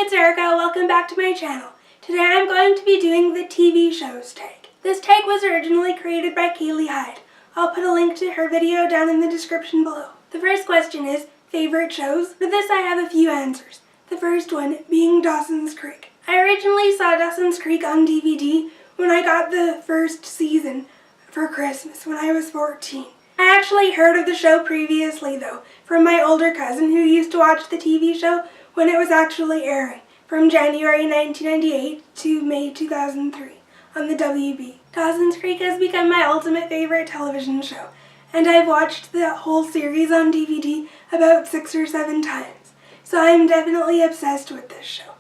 it's Erica. Welcome back to my channel. Today I'm going to be doing the TV shows tag. This tag was originally created by Kaylee Hyde. I'll put a link to her video down in the description below. The first question is favorite shows. For this I have a few answers. The first one being Dawson's Creek. I originally saw Dawson's Creek on DVD when I got the first season for Christmas when I was 14. I actually heard of the show previously though, from my older cousin who used to watch the TV show when it was actually airing, from January 1998 to May 2003 on the WB. Dawson's Creek has become my ultimate favorite television show, and I've watched the whole series on DVD about 6 or 7 times, so I'm definitely obsessed with this show.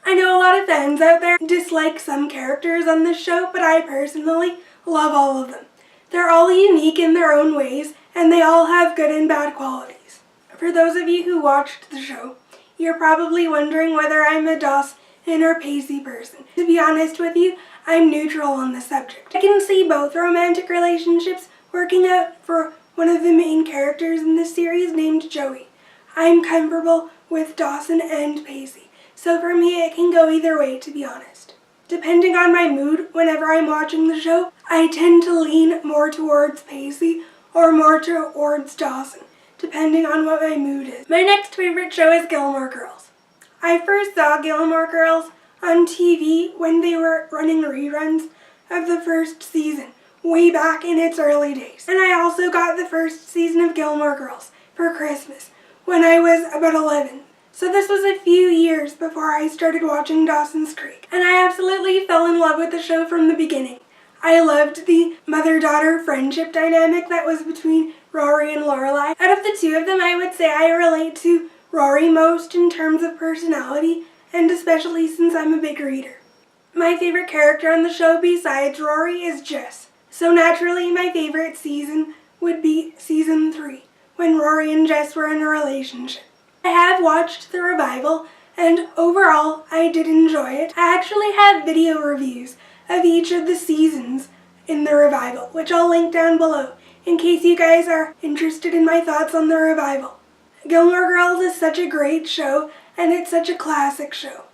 I know a lot of fans out there dislike some characters on this show, but I personally love all of them. They're all unique in their own ways, and they all have good and bad qualities. For those of you who watched the show, you're probably wondering whether I'm a Dawson or Pacey person. To be honest with you, I'm neutral on the subject. I can see both romantic relationships working out for one of the main characters in this series named Joey. I'm comfortable with Dawson and Pacey, so for me it can go either way, to be honest. Depending on my mood whenever I'm watching the show, I tend to lean more towards Pacey or more towards Dawson, depending on what my mood is. My next favorite show is Gilmore Girls. I first saw Gilmore Girls on TV when they were running reruns of the first season, way back in its early days. And I also got the first season of Gilmore Girls for Christmas when I was about 11. So this was a few years before I started watching Dawson's Creek, and I absolutely fell in love with the show from the beginning. I loved the mother-daughter friendship dynamic that was between Rory and Lorelai. Out of the two of them, I would say I relate to Rory most in terms of personality, and especially since I'm a big reader. My favorite character on the show besides Rory is Jess, so naturally my favorite season would be season 3, when Rory and Jess were in a relationship. I have watched the revival, and overall I did enjoy it. I actually have video reviews of each of the seasons in the revival, which I'll link down below in case you guys are interested in my thoughts on the revival. Gilmore Girls is such a great show, and it's such a classic show.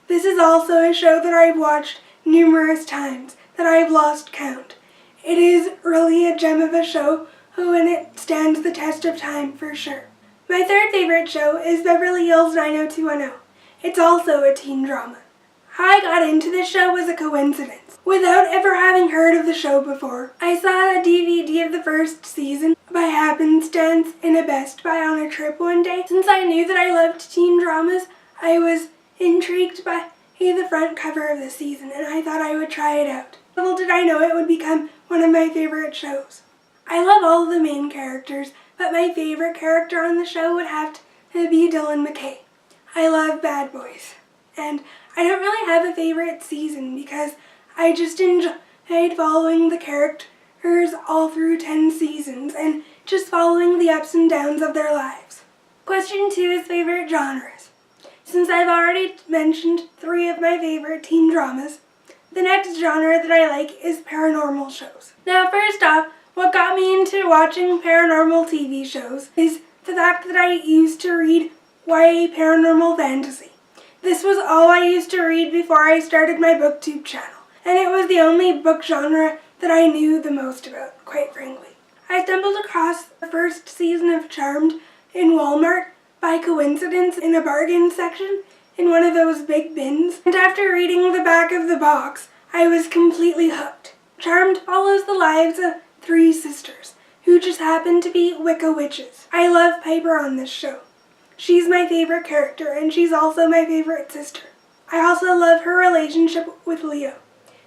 This is also a show that I've watched numerous times, that I've lost count. It is really a gem of a show, and it stands the test of time for sure. My third favorite show is Beverly Hills 90210. It's also a teen drama. How I got into this show was a coincidence. Without ever having heard of the show before, I saw a DVD of the first season by happenstance in a Best Buy on a trip one day. Since I knew that I loved teen dramas, I was intrigued by the front cover of the season, and I thought I would try it out. Little did I know it would become one of my favorite shows. I love all of the main characters, but my favorite character on the show would have to be Dylan McKay. I love Bad Boys, and I don't really have a favorite season because I just enjoyed following the characters all through 10 seasons and just following the ups and downs of their lives. Question 2 is favorite genres. Since I've already mentioned 3 of my favorite teen dramas, the next genre that I like is paranormal shows. Now first off, what got me into watching paranormal TV shows is the fact that I used to read YA paranormal fantasy. This was all I used to read before I started my booktube channel, and it was the only book genre that I knew the most about, quite frankly. I stumbled across the first season of Charmed in Walmart by coincidence in a bargain section in one of those big bins, and after reading the back of the box, I was completely hooked. Charmed follows the lives of 3 sisters, who just happen to be Wicca witches. I love Piper on this show. She's my favorite character, and she's also my favorite sister. I also love her relationship with Leo.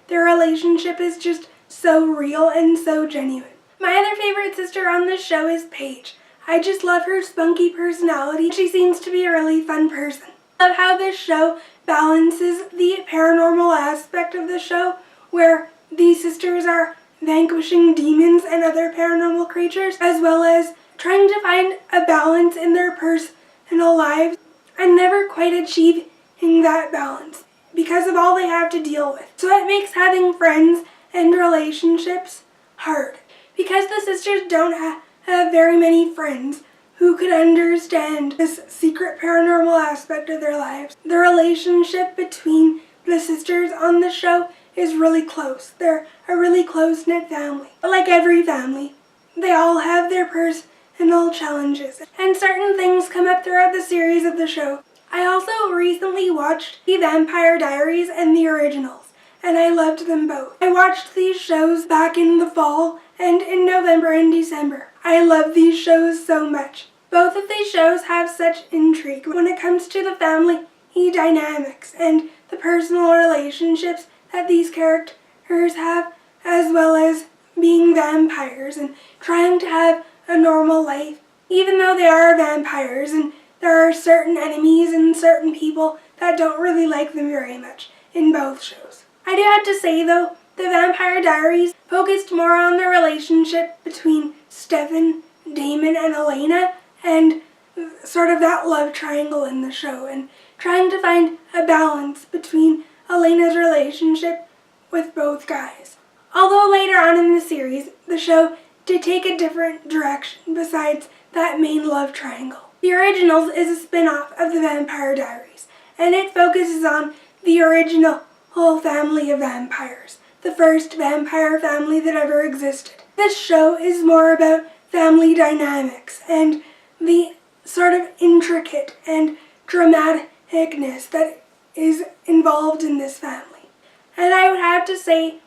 Their relationship is just so real and so genuine. My other favorite sister on this show is Paige. I just love her spunky personality. She seems to be a really fun person. I love how this show balances the paranormal aspect of the show, where these sisters are vanquishing demons and other paranormal creatures, as well as trying to find a balance in their personal lives and never quite achieving that balance because of all they have to deal with. So it makes having friends and relationships hard because the sisters don't have very many friends who could understand this secret paranormal aspect of their lives. The relationship between the sisters on the show is really close. They're a really close-knit family. But like every family, they all have their personal challenges, and certain things come up throughout the series of the show. I also recently watched The Vampire Diaries and the originals, and I loved them both. I watched these shows back in the fall and in November and December. I love these shows so much. Both of these shows have such intrigue when it comes to the family dynamics and the personal relationships that these characters have, as well as being vampires and trying to have a normal life, even though they are vampires and there are certain enemies and certain people that don't really like them very much in both shows. I do have to say though, The Vampire Diaries focused more on the relationship between Stefan, Damon, and Elena, and sort of that love triangle in the show, and trying to find a balance between Elena's relationship with both guys. Although later on in the series, the show did take a different direction besides that main love triangle. The Originals is a spin-off of The Vampire Diaries, and it focuses on the original whole family of vampires, the first vampire family that ever existed. This show is more about family dynamics and the sort of intricate and dramaticness that is involved in this family. And I would have to say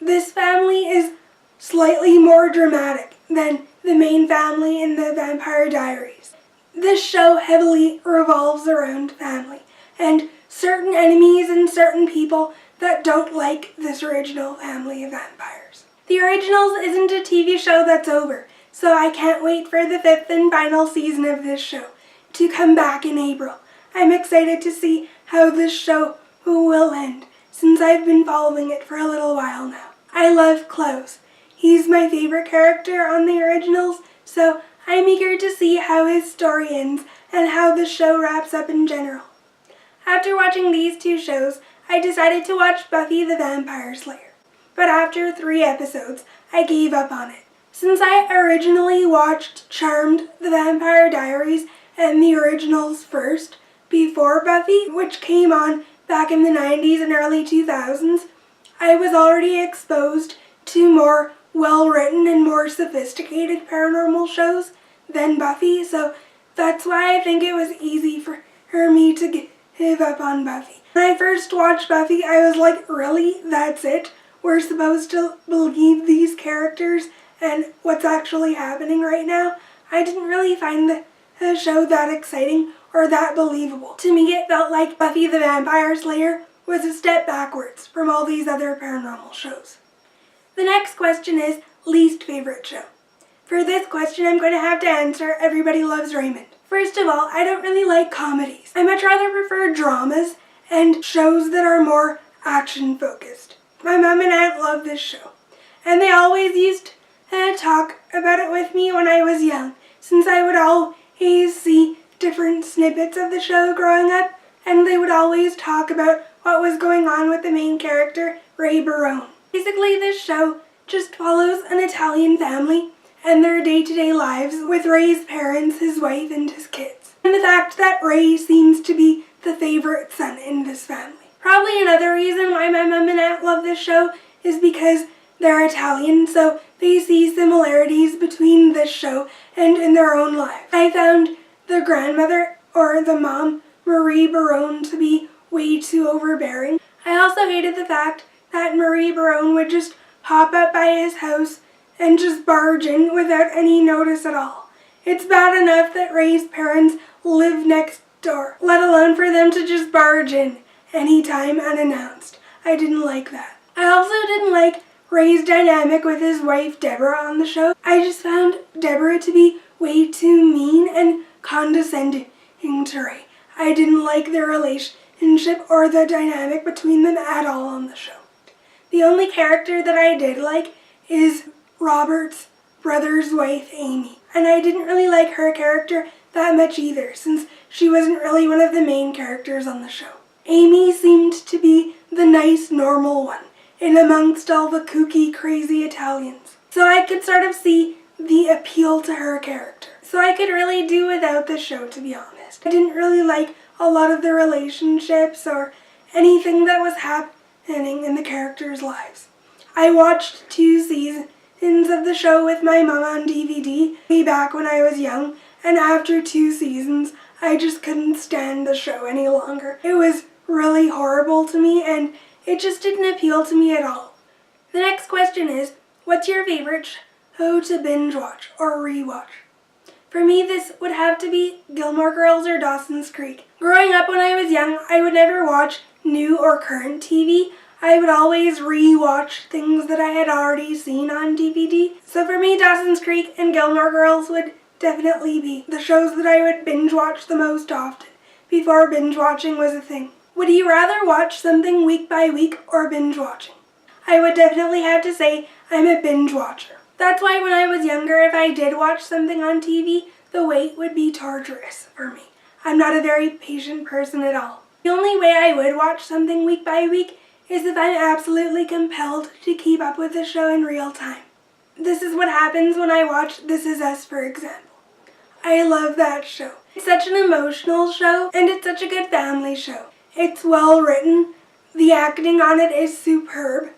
this family is slightly more dramatic than the main family in The Vampire Diaries. This show heavily revolves around family and certain enemies and certain people that don't like this original family of vampires. The Originals isn't a TV show that's over, so I can't wait for the 5th and final season of this show to come back in April. I'm excited to see how this show will end, since I've been following it for a little while now. I love Klaus. He's my favorite character on the Originals, so I'm eager to see how his story ends and how the show wraps up in general. After watching these two shows, I decided to watch Buffy the Vampire Slayer, but after 3 episodes, I gave up on it. Since I originally watched Charmed, The Vampire Diaries, and the Originals first, before Buffy, which came on back in the 90s and early 2000s, I was already exposed to more well-written and more sophisticated paranormal shows than Buffy, so that's why I think it was easy for me to give up on Buffy. When I first watched Buffy, I was like, really? That's it? We're supposed to believe these characters and what's actually happening right now? I didn't really find the show that exciting or that believable. To me, it felt like Buffy the Vampire Slayer was a step backwards from all these other paranormal shows. The next question is least favorite show. For this question, I'm going to have to answer Everybody Loves Raymond. First of all, I don't really like comedies. I much rather prefer dramas and shows that are more action-focused. My mom and aunt love this show, and they always used to talk about it with me when I was young, since I would always see different snippets of the show growing up, and they would always talk about what was going on with the main character, Ray Barone. Basically, this show just follows an Italian family and their day-to-day lives with Ray's parents, his wife, and his kids. And the fact that Ray seems to be the favorite son in this family. Probably another reason why my mom and aunt love this show is because they're Italian, so they see similarities between this show and in their own lives. I found the grandmother, or the mom, Marie Barone, to be way too overbearing. I also hated the fact that Marie Barone would just pop up by his house and just barge in without any notice at all. It's bad enough that Ray's parents live next door, let alone for them to just barge in anytime unannounced. I didn't like that. I also didn't like Ray's dynamic with his wife Deborah on the show. I just found Deborah to be way too mean and condescending to Ray. I didn't like their relationship or the dynamic between them at all on the show. The only character that I did like is Robert's brother's wife, Amy. And I didn't really like her character that much either, since she wasn't really one of the main characters on the show. Amy seemed to be the nice, normal one, in amongst all the kooky, crazy Italians. So I could sort of see the appeal to her character. so I could really do without the show, to be honest. I didn't really like a lot of the relationships or anything that was happening in the characters' lives. I watched 2 seasons of the show with my mom on DVD way back when I was young, and after 2 seasons, I just couldn't stand the show any longer. It was really horrible to me, and it just didn't appeal to me at all. The next question is, what's your favorite show to binge watch or rewatch? For me, this would have to be Gilmore Girls or Dawson's Creek. Growing up when I was young, I would never watch new or current TV. I would always rewatch things that I had already seen on DVD. So for me, Dawson's Creek and Gilmore Girls would definitely be the shows that I would binge watch the most often, before binge watching was a thing. Would you rather watch something week by week or binge watching? I would definitely have to say I'm a binge watcher. That's why when I was younger, if I did watch something on TV, the wait would be torturous for me. I'm not a very patient person at all. The only way I would watch something week by week is if I'm absolutely compelled to keep up with the show in real time. This is what happens when I watch This Is Us, for example. I love that show. It's such an emotional show, and it's such a good family show. It's well written, the acting on it is superb,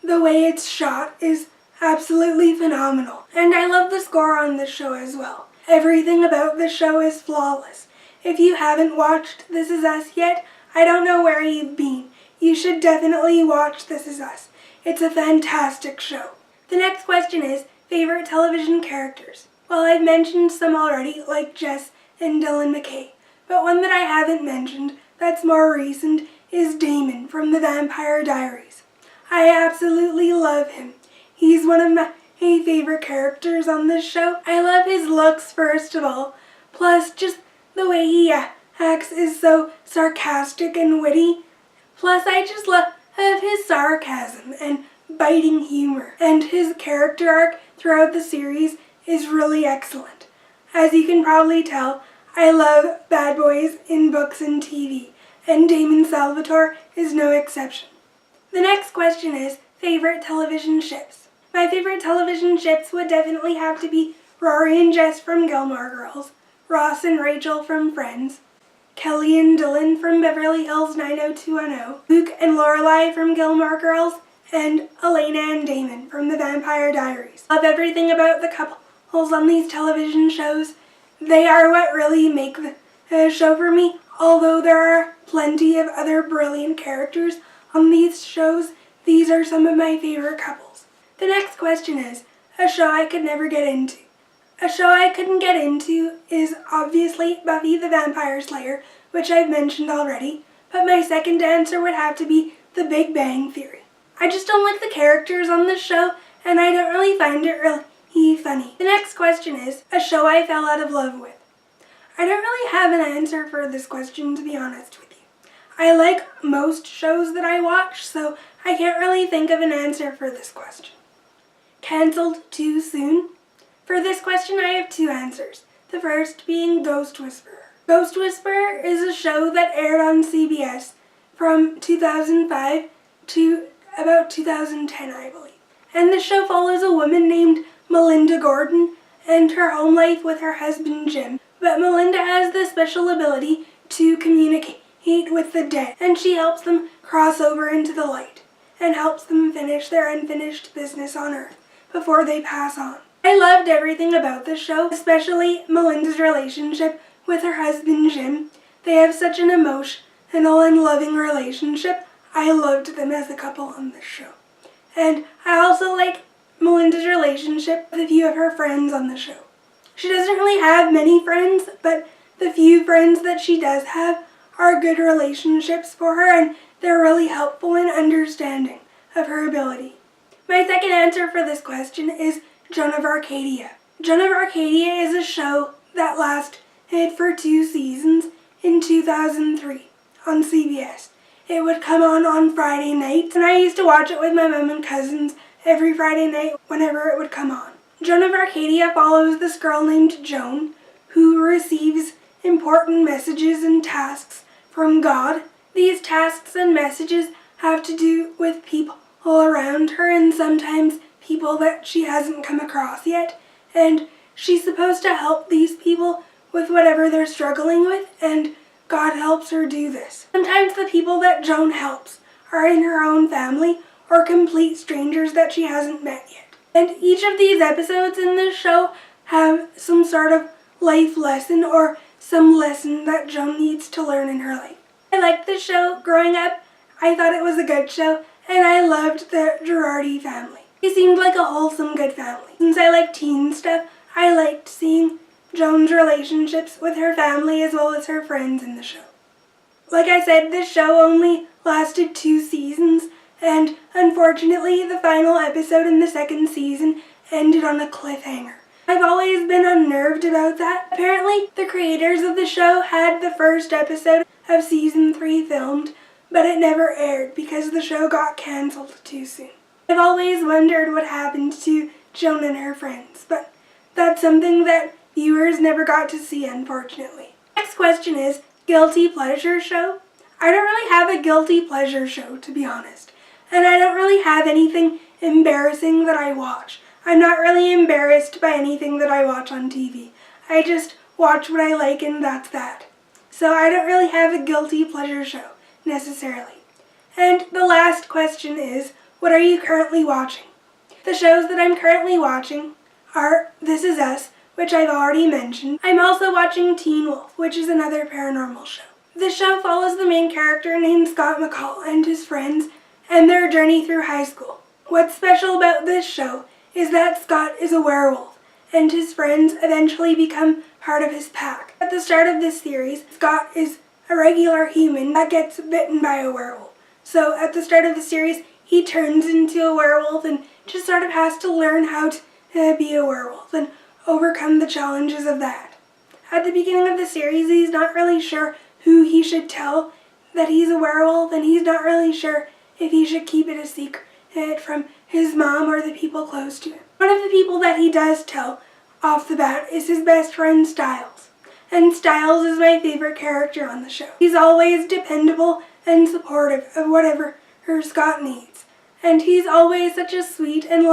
the way it's shot is absolutely phenomenal, and I love the score on this show as well. Everything about the show is flawless. If you haven't watched This Is Us yet, I don't know where you've been. You should definitely watch This Is Us. It's a fantastic show. The next question is, favorite television characters? Well, I've mentioned some already, like Jess and Dylan McKay, but one that I haven't mentioned that's more recent is Damon from The Vampire Diaries. I absolutely love him. He's one of my favorite characters on this show. I love his looks, first of all, plus just the way he acts is so sarcastic and witty. Plus, I just love his sarcasm and biting humor, and his character arc throughout the series is really excellent. As you can probably tell, I love bad boys in books and TV, and Damon Salvatore is no exception. The next question is, favorite television ships? My favorite television ships would definitely have to be Rory and Jess from Gilmore Girls, Ross and Rachel from Friends, Kelly and Dylan from Beverly Hills 90210, Luke and Lorelai from Gilmore Girls, and Elena and Damon from The Vampire Diaries. Love everything about the couples on these television shows. They are what really make the show for me. Although there are plenty of other brilliant characters on these shows, these are some of my favorite couples. The next question is, a show I could never get into. A show I couldn't get into is obviously Buffy the Vampire Slayer, which I've mentioned already, but my second answer would have to be The Big Bang Theory. I just don't like the characters on this show, and I don't really find it really funny. The next question is, a show I fell out of love with. I don't really have an answer for this question, to be honest with you. I like most shows that I watch, so I can't really think of an answer for this question. Cancelled too soon? For this question, I have 2 answers. The first being Ghost Whisperer. Ghost Whisperer is a show that aired on CBS from 2005 to about 2010, I believe. And the show follows a woman named Melinda Gordon and her home life with her husband Jim. But Melinda has the special ability to communicate with the dead, and she helps them cross over into the light and helps them finish their unfinished business on Earth before they pass on. I loved everything about this show, especially Melinda's relationship with her husband Jim. They have such an emotional and loving relationship. I loved them as a couple on this show. And I also like Melinda's relationship with a few of her friends on the show. She doesn't really have many friends, but the few friends that she does have are good relationships for her, and they're really helpful and understanding of her ability. My second answer for this question is Joan of Arcadia. Joan of Arcadia is a show that lasted for 2 seasons in 2003 on CBS. It would come on Friday nights, and I used to watch it with my mom and cousins every Friday night whenever it would come on. Joan of Arcadia follows this girl named Joan who receives important messages and tasks from God. These tasks and messages have to do with people around her and sometimes people that she hasn't come across yet, and she's supposed to help these people with whatever they're struggling with, and God helps her do this. Sometimes the people that Joan helps are in her own family or complete strangers that she hasn't met yet. And each of these episodes in this show have some sort of life lesson or some lesson that Joan needs to learn in her life. I liked this show growing up. I thought it was a good show, and I loved the Girardi family. They seemed like a wholesome, good family. Since I like teen stuff, I liked seeing Joan's relationships with her family as well as her friends in the show. Like I said, this show only lasted 2 seasons, and unfortunately the final episode in the 2nd season ended on a cliffhanger. I've always been unnerved about that. Apparently, the creators of the show had the first episode of season 3 filmed, but it never aired because the show got cancelled too soon. I've always wondered what happened to Joan and her friends, but that's something that viewers never got to see, unfortunately. Next question is, guilty pleasure show? I don't really have a guilty pleasure show, to be honest, and I don't really have anything embarrassing that I watch. I'm not really embarrassed by anything that I watch on TV. I just watch what I like and that's that. So I don't really have a guilty pleasure show, necessarily. And the last question is, what are you currently watching? The shows that I'm currently watching are This Is Us, which I've already mentioned. I'm also watching Teen Wolf, which is another paranormal show. The show follows the main character named Scott McCall and his friends and their journey through high school. What's special about this show is that Scott is a werewolf, and his friends eventually become part of his pack. At the start of this series, Scott is a regular human that gets bitten by a werewolf. So at the start of the series, he turns into a werewolf and just sort of has to learn how to be a werewolf and overcome the challenges of that. At the beginning of the series, he's not really sure who he should tell that he's a werewolf, and he's not really sure if he should keep it a secret from his mom or the people close to him. One of the people that he does tell off the bat is his best friend Stiles. And Stiles is my favorite character on the show. He's always dependable and supportive of whatever Scott needs. And he's always such a sweet and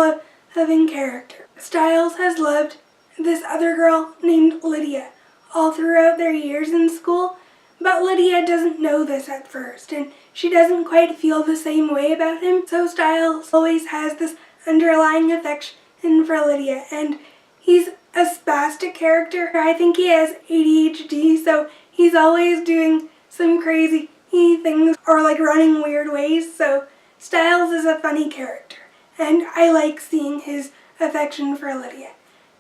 loving character. Stiles has loved this other girl named Lydia all throughout their years in school, but Lydia doesn't know this at first, and she doesn't quite feel the same way about him, so Stiles always has this underlying affection for Lydia, and he's a spastic character. I think he has ADHD, so he's always doing some crazy things or like running weird ways, so Stiles is a funny character, and I like seeing his affection for Lydia.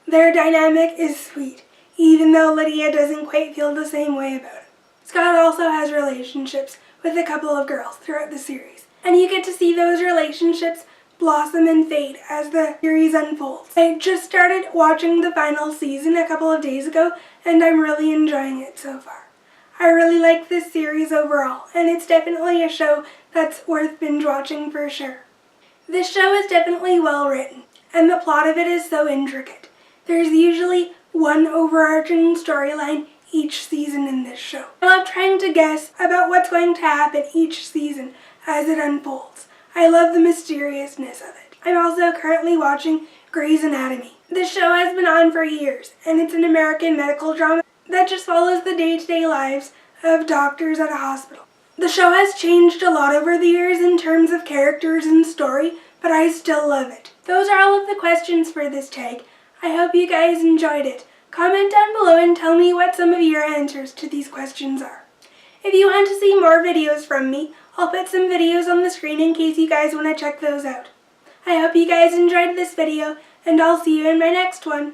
Their dynamic is sweet, even though Lydia doesn't quite feel the same way about it. Scott also has relationships with a couple of girls throughout the series, and you get to see those relationships blossom and fade as the series unfolds. I just started watching the final season a couple of days ago, and I'm really enjoying it so far. I really like this series overall, and it's definitely a show that's worth binge watching for sure. This show is definitely well written, and the plot of it is so intricate. There's usually one overarching storyline each season in this show. I love trying to guess about what's going to happen each season as it unfolds. I love the mysteriousness of it. I'm also currently watching Grey's Anatomy. This show has been on for years, and it's an American medical drama that just follows the day-to-day lives of doctors at a hospital. The show has changed a lot over the years in terms of characters and story, but I still love it. Those are all of the questions for this tag. I hope you guys enjoyed it. Comment down below and tell me what some of your answers to these questions are. If you want to see more videos from me, I'll put some videos on the screen in case you guys want to check those out. I hope you guys enjoyed this video, and I'll see you in my next one.